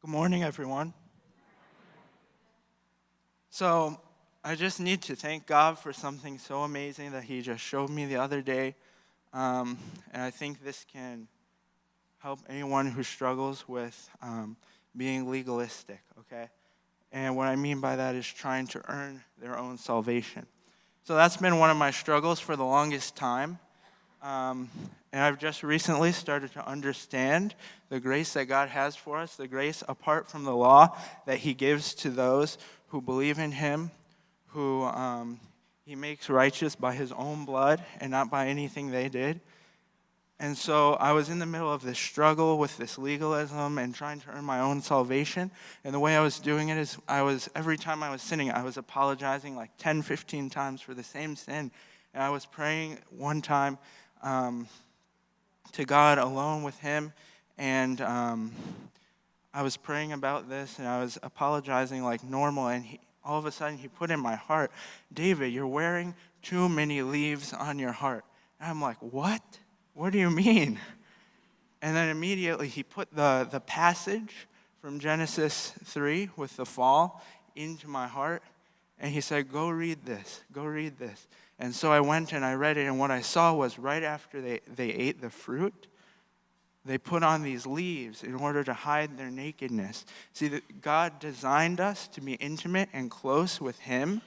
Good morning, everyone. So, I just need to thank God for something so amazing that He just showed me the other day. And I think this can help anyone who struggles with being legalistic, okay? And what I mean by that is trying to earn their own salvation. So, that's been one of my struggles for the longest time. Um, and I've just recently started to understand the grace that God has for us, the grace apart from the law that He gives to those who believe in Him, who He makes righteous by His own blood and not by anything they did. And so I was in the middle of this struggle with this legalism and trying to earn my own salvation. And the way I was doing it is every time I was sinning, I was apologizing like 10, 15 times for the same sin. And I was praying one time to God alone with Him, and I was praying about this, and I was apologizing like normal, and all of a sudden He put in my heart, David, you're wearing too many leaves on your heart. And I'm like, what? What do you mean? And then immediately He put the passage from Genesis 3 with the fall into my heart, and He said, go read this. And so I went and I read it, and what I saw was right after they ate the fruit, they put on these leaves in order to hide their nakedness. See, that God designed us to be intimate and close with Him,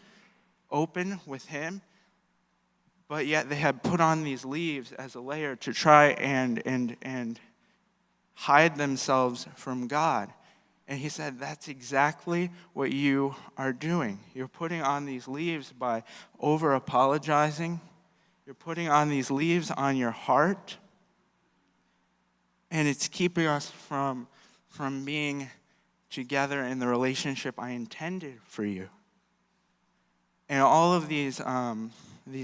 open with Him, but yet they had put on these leaves as a layer to try and hide themselves from God. And He said, that's exactly what you are doing. You're putting on these leaves by over-apologizing. You're putting on these leaves on your heart. And it's keeping us from being together in the relationship I intended for you. And all of these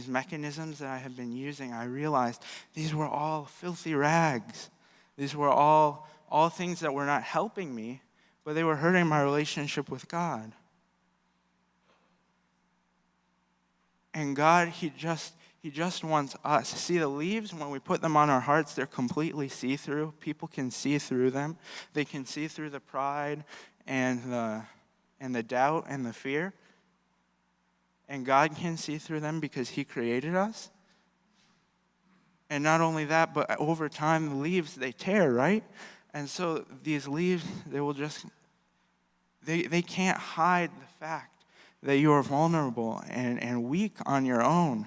mechanisms that I have been using, I realized these were all filthy rags. These were all things that were not helping me, but they were hurting my relationship with God. And God, He just wants us. See, the leaves, when we put them on our hearts, they're completely see-through. People can see through them. They can see through the pride and the doubt and the fear. And God can see through them because He created us. And not only that, but over time, the leaves, they tear, right? And so these leaves, they can't hide the fact that you are vulnerable and weak on your own.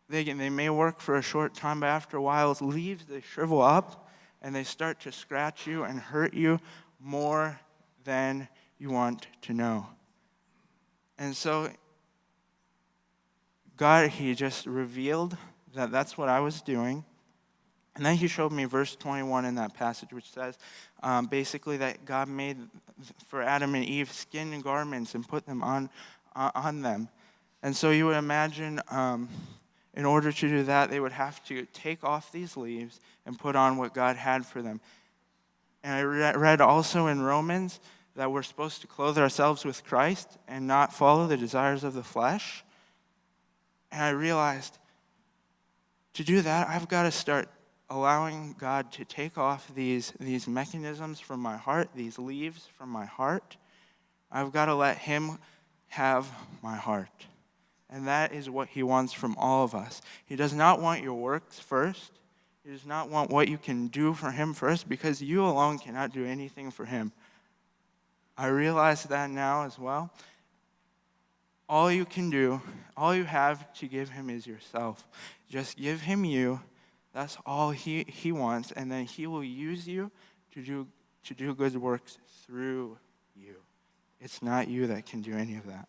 They may work for a short time, but after a while, leaves, they shrivel up and they start to scratch you and hurt you more than you want to know. And so God, He just revealed that that's what I was doing. And then He showed me verse 21 in that passage, which says basically that God made for Adam and Eve skin and garments and put them on them. And so you would imagine in order to do that, they would have to take off these leaves and put on what God had for them. And I read also in Romans that we're supposed to clothe ourselves with Christ and not follow the desires of the flesh. And I realized to do that, I've got to start allowing God to take off these mechanisms from my heart, these leaves from my heart. I've got to let Him have my heart. And that is what He wants from all of us. He does not want your works first. He does not want what you can do for Him first, because you alone cannot do anything for Him. I realize that now as well. All you can do, all you have to give Him is yourself. Just give Him you. That's all He wants, and then He will use you to do good works through you. It's not you that can do any of that.